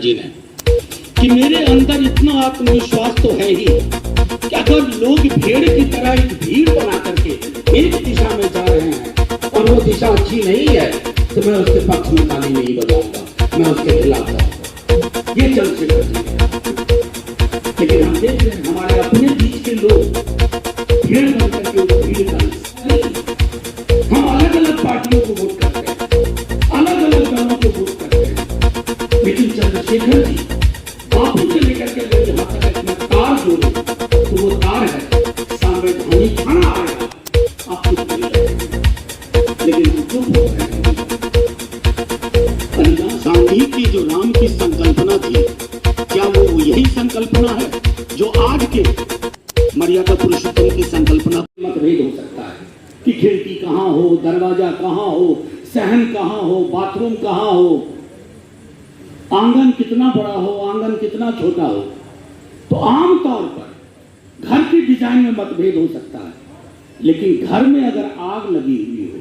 जी ने कि मेरे अंदर इतना आत्मविश्वास तो है ही कि अगर लोग भेड़ की तरह एक भीड़ बना करके एक दिशा में जा रहे हैं और वो दिशा अच्छी नहीं है तो मैं उसके पक्ष में ताली नहीं बजाऊंगा, मैं उसके खिलाफ जाऊंगा। ये चंद्रशेखर जी है। लेकिन हम देख रहे हैं हमारे अपने बीच के लोग भीड़ बन करके उस भीड़ का हम अलग अलग पार्टियों को वोट करते हैं, अलग अलग दलों को वोट करते हैं, लेकिन चंद्रशेखर जी बापू से लेकर के जहां तक अपना तार जोड़े तो वो तार है संवैधानिक खाना आएगा आपको लेकिन हम चुप हो रहे हैं। गांधी की जो राम की संकल्पना थी, क्या वो यही संकल्पना है जो आज के मर्यादा पुरुषोत्तम की संकल्पना? मतभेद हो सकता है कि खिड़की कहाँ हो, दरवाजा कहाँ हो, सहन कहाँ हो, बाथरूम कहाँ हो, आंगन कितना बड़ा हो, आंगन कितना छोटा हो, तो आमतौर पर घर की डिजाइन में मतभेद हो सकता है, लेकिन घर में अगर आग लगी हुई हो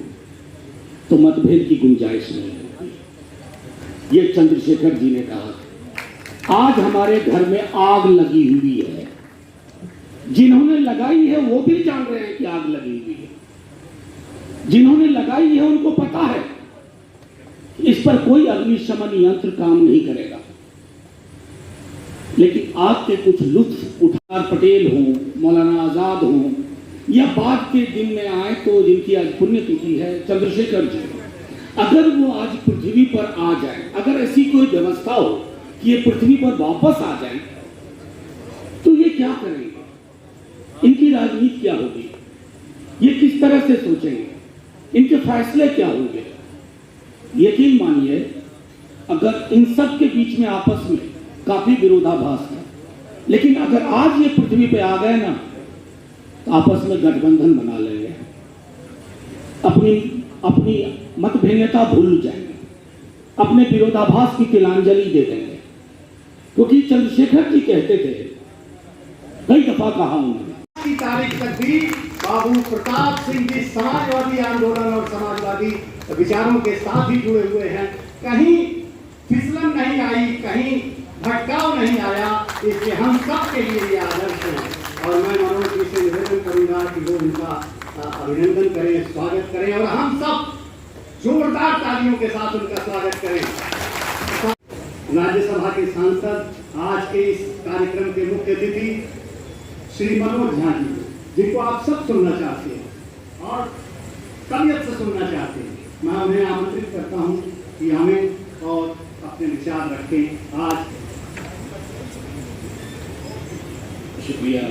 तो मतभेद की गुंजाइश नहीं होती। ये चंद्रशेखर जी ने कहा आज हमारे घर में आग लगी हुई है, जिन्होंने लगाई है वो भी जान रहे हैं कि आग लगी हुई है, जिन्होंने लगाई है उनको पता है इस पर कोई अग्निशमन यंत्र काम नहीं करेगा, लेकिन आग के कुछ लुत्फ उठा पटेल हों, मौलाना आजाद हों या बाद के दिन में आए तो जिनकी आज पुण्यतिथि है चंद्रशेखर जी, अगर वो आज पृथ्वी पर आ जाए, अगर ऐसी कोई व्यवस्था हो कि ये पृथ्वी पर वापस आ जाए तो ये क्या करेंगे, इनकी राजनीति क्या होगी, ये किस तरह से सोचेंगे, इनके फैसले क्या होंगे। यकीन मानिए अगर इन सब के बीच में आपस में काफी विरोधाभास है, लेकिन अगर आज ये पृथ्वी पे आ गए ना तो आपस में गठबंधन बना लेंगे, अपनी मतभिन्नता भूल जाएंगे, अपने विरोधाभास की तिलांजलि दे देंगे, क्योंकि चंद्रशेखर जी कहते थे, कई दफा कहा उन्होंने की तारीख तक भी बाबू प्रताप सिंह जी समाजवादी आंदोलन और समाजवादी विचारों के साथ ही जुड़े हुए हैं, कहीं फिसलन नहीं आई, कहीं भटकाव नहीं आया, इसलिए हम सब के लिए ये आदर्श है। और मैं मनोज जी से निवेदन करूंगा कि वो इनका अभिनंदन करें, स्वागत करें और हम सब जोरदार तालियों के साथ उनका स्वागत करें। राज्यसभा के सांसद आज के इस कार्यक्रम के मुख्य अतिथि श्री मनोज झा जी, जिनको आप सब सुनना चाहते हैं और तबियत से सुनना चाहते हैं, मैं उन्हें आमंत्रित करता हूं कि हमें और अपने विचार रखें। आज शुक्रिया,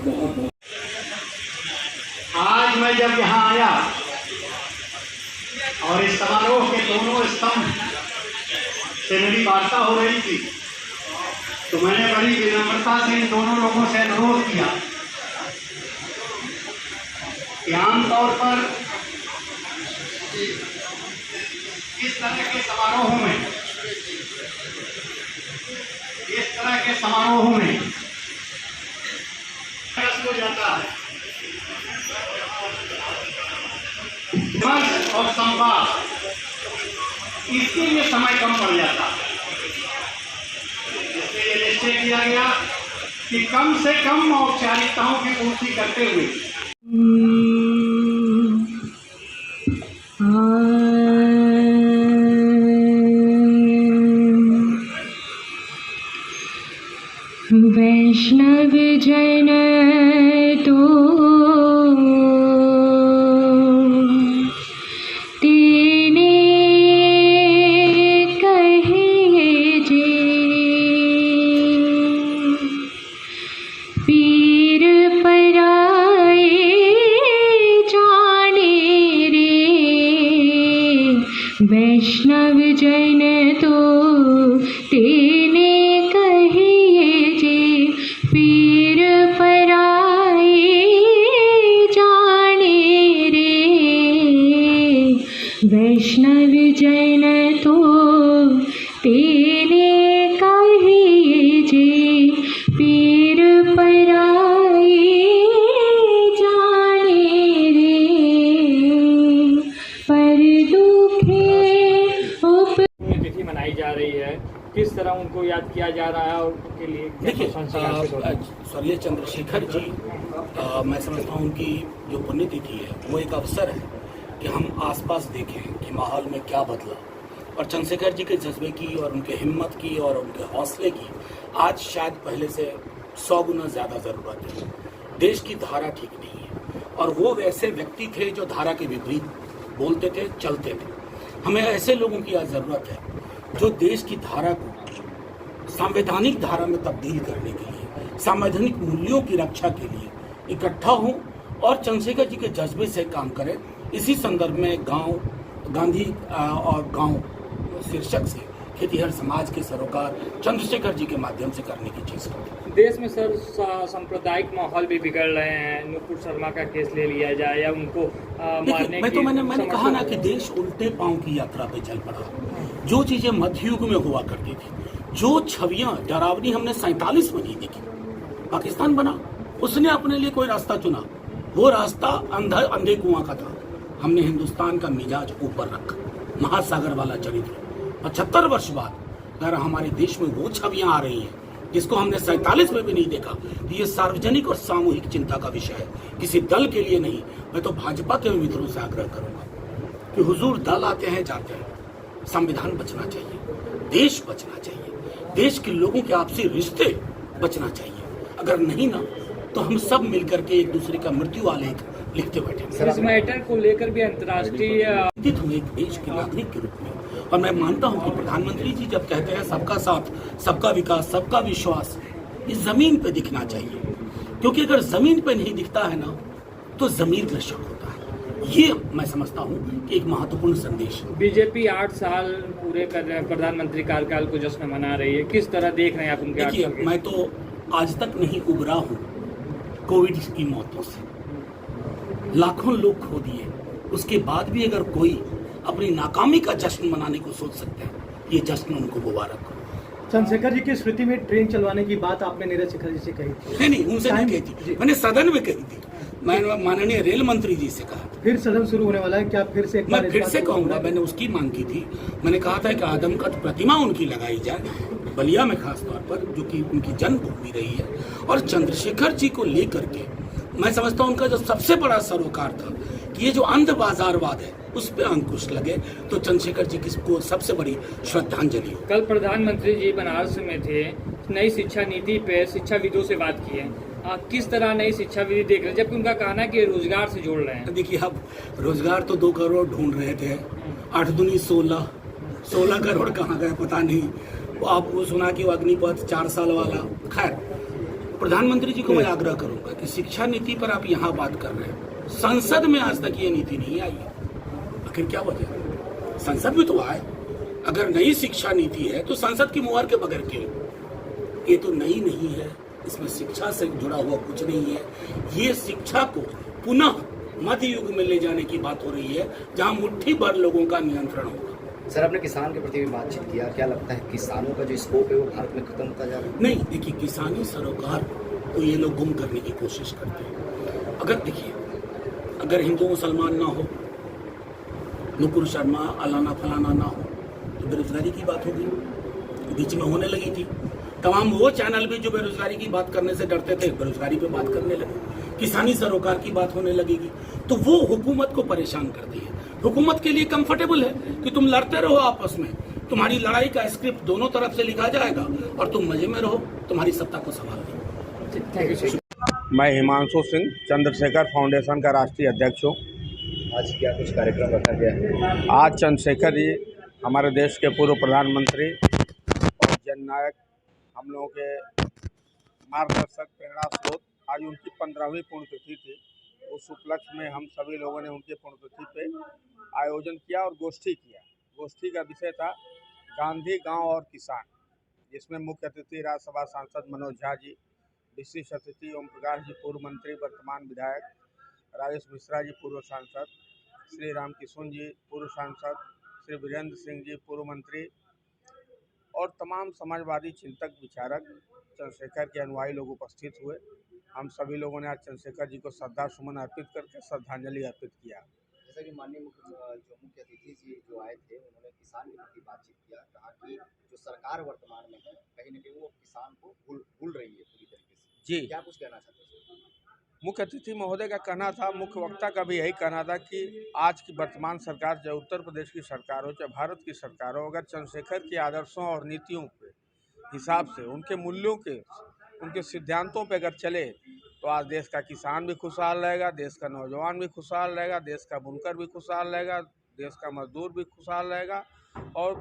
बहुत बहुत। आज मैं जब यहाँ आया और इस समारोह के दोनों स्तंभ से मेरी वार्ता हो रही थी तो मैंने बड़ी विनम्रता से इन दोनों लोगों से अनुरोध किया कि आमतौर पर इस तरह के समारोहों में हो जाता है मंच और संवाद, इसके लिए समय कम पड़ जाता है, इसलिए ये निश्चय किया गया कि कम से कम औपचारिकताओं की पूर्ति करते हुए वैष्णव जन तो तेने कहिए जे, पीर पराए जाने रे, वैष्णव जन तो तेने कहिए जे, पीर पराए किस तरह उनको याद किया जा रहा है और उनके लिए देखिए संस्कार के तौर पर? स्वर्गीय चंद्रशेखर जी मैं समझता हूँ उनकी जो पुण्यतिथि है वो एक अवसर है कि हम आसपास देखें कि माहौल में क्या बदला, और चंद्रशेखर जी के जज्बे की और उनके हिम्मत की और उनके हौसले की आज शायद पहले से 100 गुना ज़्यादा ज़रूरत है। देश की धारा ठीक नहीं है और वो वैसे व्यक्ति थे जो धारा के विपरीत बोलते थे, चलते थे। हमें ऐसे लोगों की आज ज़रूरत है जो देश की धारा को संवैधानिक धारा में तब्दील करने के लिए, संवैधानिक मूल्यों की रक्षा के लिए इकट्ठा हों और चंद्रशेखर जी के जज्बे से काम करें। इसी संदर्भ में गांधी और गांव शीर्षक से खेतीहर समाज के सरोकार चंद्रशेखर जी के माध्यम से करने की चीज़ है। देश में सर सांप्रदायिक माहौल भी बिगड़ रहे हैं। नुपुर शर्मा का केस ले लिया जाए या उनको मारने की मैंने कहा ना कि देश उल्टे पांव की यात्रा पे चल पड़ा। जो चीजें मध्य युग में हुआ करती थी, जो छवियां डरावनी हमने 47 में नहीं देखी, पाकिस्तान बना, उसने अपने लिए कोई रास्ता चुना, वो रास्ता अंधे कुआं का था। हमने हिंदुस्तान का मिजाज ऊपर रखा, महासागर वाला चरित्र। 75 वर्ष बाद अगर हमारे देश में वो छवियां आ रही हैं जिसको हमने 47 में भी नहीं देखा, तो ये सार्वजनिक और सामूहिक चिंता का विषय है, किसी दल के लिए नहीं। मैं तो भाजपा के मित्रों से आग्रह करूंगा कि हुजूर दल आते हैं जाते हैं, संविधान बचना चाहिए, देश बचना चाहिए, देश के लोगों के आपसी रिश्ते बचना चाहिए। अगर नहीं ना तो हम सब मिलकर के एक दूसरे का मृत्यु आलेख लिखते बैठे। इस मैटर को लेकर भी अंतर्राष्ट्रीय हुए एक देश के नागरिक के रूप में, और मैं मानता हूं कि प्रधानमंत्री जी जब कहते हैं सबका साथ, सबका विकास, सबका विश्वास, ये जमीन पे दिखना चाहिए, क्योंकि अगर जमीन पे नहीं दिखता है ना तो जमीर में शक होता है। ये मैं समझता हूं कि एक महत्वपूर्ण संदेश है। बीजेपी 8 साल पूरे कर रहे हैं, प्रधानमंत्री कार्यकाल को जश्न मना रही है। किस तरह देख रहे हैं आप उनके? देखिए, मैं तो आज तक नहीं उबरा हूं कोविड की मौतों से। लाखों लोग खो दिए, उसके बाद भी अगर कोई अपनी नाकामी का जश्न मनाने को सोच सकते हैं, ये जश्न उनको मुबारक हो। चंद्रशेखर जी की स्मृति में ट्रेन चलवाने की बात आपने नीरज शेखर जी से कही थी। नहीं, उनसे नहीं कही थी, मैंने सदन में कही थी। मैंने माननीय रेल मंत्री जी से कहा। फिर सदन शुरू होने वाला है, क्या फिर से? मैं फिर से कहूंगा, मैंने उसकी मांग की थी। मैंने कहा था कि आदमकद प्रतिमा उनकी लगाई जाए बलिया में, खास तौर पर जो कि उनकी जन्मभूमि रही है। और चंद्रशेखर जी को लेकर के मैं समझता हूं उनका जो सबसे बड़ा सरोकार था कि ये जो अंध बाजारवाद है उस पर अंकुश लगे, तो चंद्रशेखर जी को सबसे बड़ी श्रद्धांजलि हो। कल प्रधानमंत्री जी बनारस में थे, नई शिक्षा नीति पे शिक्षाविदों से बात की है। किस तरह नई शिक्षा विधि देख रहे हैं, जबकि उनका कहना है कि रोजगार से जोड़ रहे हैं? देखिए, अब रोजगार तो 2 करोड़ ढूंढ रहे थे, 8 दूनी 16 करोड़ कहाँ गए पता नहीं। वो आपको सुना कि वो अग्निपथ 4 साल वाला। खैर, प्रधानमंत्री जी को मैं आग्रह करूंगा कि शिक्षा नीति पर आप यहाँ बात कर रहे हैं, संसद में आज तक ये नीति नहीं आई है। आखिर क्या वजह? संसद में तो आए। अगर नई शिक्षा नीति है तो संसद की मुहर के बगैर क्यों? ये तो नई नहीं है, इसमें शिक्षा से जुड़ा हुआ कुछ नहीं है। ये शिक्षा को पुनः मध्य युग में ले जाने की बात हो रही है, जहां मुट्ठी भर लोगों का नियंत्रण होगा। सर, आपने किसान के प्रति भी बातचीत किया, क्या लगता है किसानों का जो स्कोप है वो भारत में खत्म होता जा रहा है? नहीं, देखिए, किसानी सरोकार को ये लोग गुम करने की कोशिश करते हैं। अगर हिंदू मुसलमान ना हो, नुपुर शर्मा अलाना फलाना ना हो, तो बेरोजगारी की बात होगी, बीच में होने लगी थी। तमाम वो चैनल भी जो बेरोजगारी की बात करने से डरते थे, बेरोजगारी पे बात करने लगे। किसानी सरोकार की बात होने लगेगी तो वो हुकूमत को परेशान करती है। हुकूमत के लिए कंफर्टेबल है कि तुम लड़ते रहो आपस में, तुम्हारी लड़ाई का स्क्रिप्ट दोनों तरफ से लिखा जाएगा और तुम मजे में रहो, तुम्हारी सत्ता को संभालो। मैं हिमांशु सिंह, चंद्रशेखर फाउंडेशन का राष्ट्रीय अध्यक्ष हूँ। आज क्या कुछ कार्यक्रम रखा गया है? आज चंद्रशेखर जी हमारे देश के पूर्व प्रधानमंत्री और जननायक, हम लोगों के मार्गदर्शक, प्रेरणा स्रोत, आज उनकी 15वीं पुण्यतिथि थी। उस उपलक्ष्य में हम सभी लोगों ने उनके पुण्यतिथि पे आयोजन किया और गोष्ठी किया। गोष्ठी का विषय था गांधी, गांव और किसान, जिसमें मुख्य अतिथि राज्यसभा सांसद मनोज झा जी, विशिष्ट अतिथि ओम प्रकाश जी, पूर्व मंत्री वर्तमान विधायक, राजेश मिश्रा जी, पूर्व सांसद, श्री राम किशुन जी, पूर्व सांसद, श्री वीरेंद्र सिंह जी, पूर्व मंत्री, और तमाम समाजवादी चिंतक, विचारक, चंद्रशेखर के अनुयायी लोग उपस्थित हुए। हम सभी लोगों ने आज चंद्रशेखर जी को श्रद्धा सुमन अर्पित करके श्रद्धांजलि अर्पित किया। जैसा कि माननीय मुख्य अतिथि जी जो आए थे उन्होंने किसान के प्रति बातचीत किया, कहा कि जो सरकार वर्तमान में है कहीं न कहीं वो किसान को भूल रही है पूरी तरीके से। जी, क्या कुछ कहना चाहते हैं? मुख्य अतिथि महोदय का कहना था, मुख्य वक्ता का भी यही कहना था कि आज की वर्तमान सरकार, चाहे उत्तर प्रदेश की सरकार हो चाहे भारत की सरकार हो, अगर चंद्रशेखर के आदर्शों और नीतियों के हिसाब से, उनके मूल्यों के, उनके सिद्धांतों पे अगर चले तो आज देश का किसान भी खुशहाल रहेगा, देश का नौजवान भी खुशहाल रहेगा, देश का बुनकर भी खुशहाल रहेगा, देश का मजदूर भी खुशहाल रहेगा और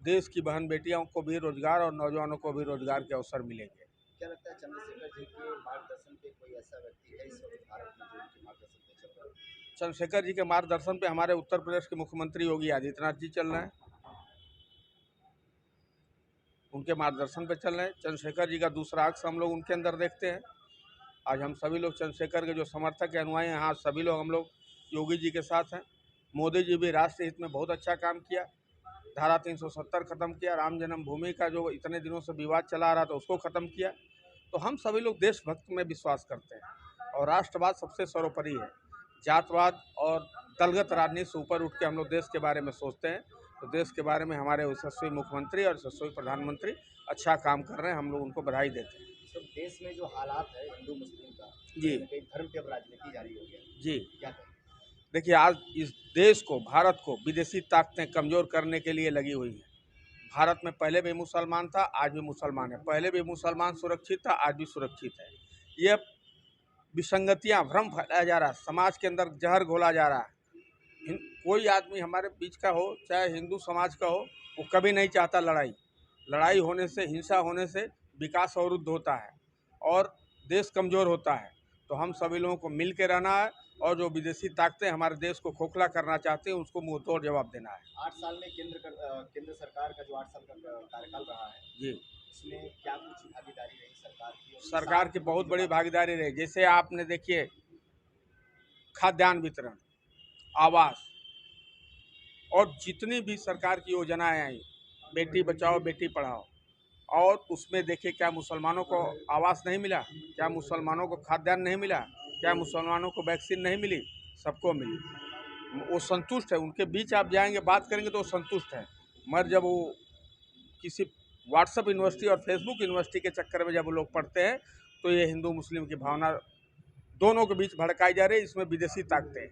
देश की बहन बेटियों को भी रोजगार और नौजवानों को भी रोजगार के अवसर मिलेंगे। क्या लगता है चंद्रशेखर जी के मार्गदर्शन पे कोई ऐसा व्यक्ति है इस वक्त भारत में जो उनके मार्गदर्शन पे चल रहा है? चंद्रशेखर जी के मार्गदर्शन पे हमारे उत्तर प्रदेश के मुख्यमंत्री योगी आदित्यनाथ जी चल रहे हैं, उनके मार्गदर्शन पे चल रहे हैं। चंद्रशेखर जी का दूसरा अक्ष हम लोग उनके अंदर देखते हैं। आज हम सभी लोग चंद्रशेखर के जो समर्थक हैं, अनुयायी हैं, यहाँ सभी लोग हम लोग योगी जी के साथ हैं। मोदी जी भी राष्ट्र हित में बहुत अच्छा काम किया, धारा 370 खत्म किया, राम जन्मभूमि का जो इतने दिनों से विवाद चला रहा था उसको खत्म किया। तो हम सभी लोग देशभक्त में विश्वास करते हैं और राष्ट्रवाद सबसे सर्वोपरि है। जातवाद और दलगत राजनीति से ऊपर उठ के हम लोग देश के बारे में सोचते हैं। तो देश के बारे में हमारे यशस्वी मुख्यमंत्री और यशस्वी प्रधानमंत्री अच्छा काम कर रहे हैं, हम लोग उनको बधाई देते हैं। तो देश में जो हालात है हिंदू मुस्लिम का, जी। कहीं धर्म की अब राजनीति जारी हो गया, जी, क्या कहें? देखिए आज इस देश को, भारत को विदेशी ताकतें कमज़ोर करने के लिए लगी हुई हैं। भारत में पहले भी मुसलमान था, आज भी मुसलमान है, पहले भी मुसलमान सुरक्षित था, आज भी सुरक्षित है। ये विसंगतियाँ, भ्रम फैलाया जा रहा है, समाज के अंदर जहर घोला जा रहा है। कोई आदमी हमारे बीच का हो, चाहे हिंदू समाज का हो, वो कभी नहीं चाहता लड़ाई। लड़ाई होने से, हिंसा होने से विकास अवरुद्ध होता है और देश कमज़ोर होता है। तो हम सभी लोगों को मिल के रहना है और जो विदेशी ताकतें हमारे देश को खोखला करना चाहते हैं उसको मुंह तोड़ जवाब देना है। 8 साल में केंद्र सरकार का जो 8 साल का कार्यकाल रहा है, जी, इसमें क्या कुछ भागीदारी रही सरकार की? और सरकार की बहुत बड़ी भागीदारी रही। जैसे आपने देखिए खाद्यान्न वितरण, आवास और जितनी भी सरकार की योजनाएं आई, बेटी बचाओ बेटी पढ़ाओ, और उसमें देखिए क्या मुसलमानों को आवास नहीं मिला, क्या मुसलमानों को खाद्यान्न नहीं मिला, क्या मुसलमानों को वैक्सीन नहीं मिली? सबको मिली। वो संतुष्ट है, उनके बीच आप जाएंगे बात करेंगे तो वो संतुष्ट है। मगर जब वो किसी व्हाट्सएप यूनिवर्सिटी और फेसबुक यूनिवर्सिटी के चक्कर में जब वो लोग पढ़ते हैं तो ये हिंदू मुस्लिम की भावना दोनों के बीच भड़काई जा रही है, इसमें विदेशी ताकतें हैं।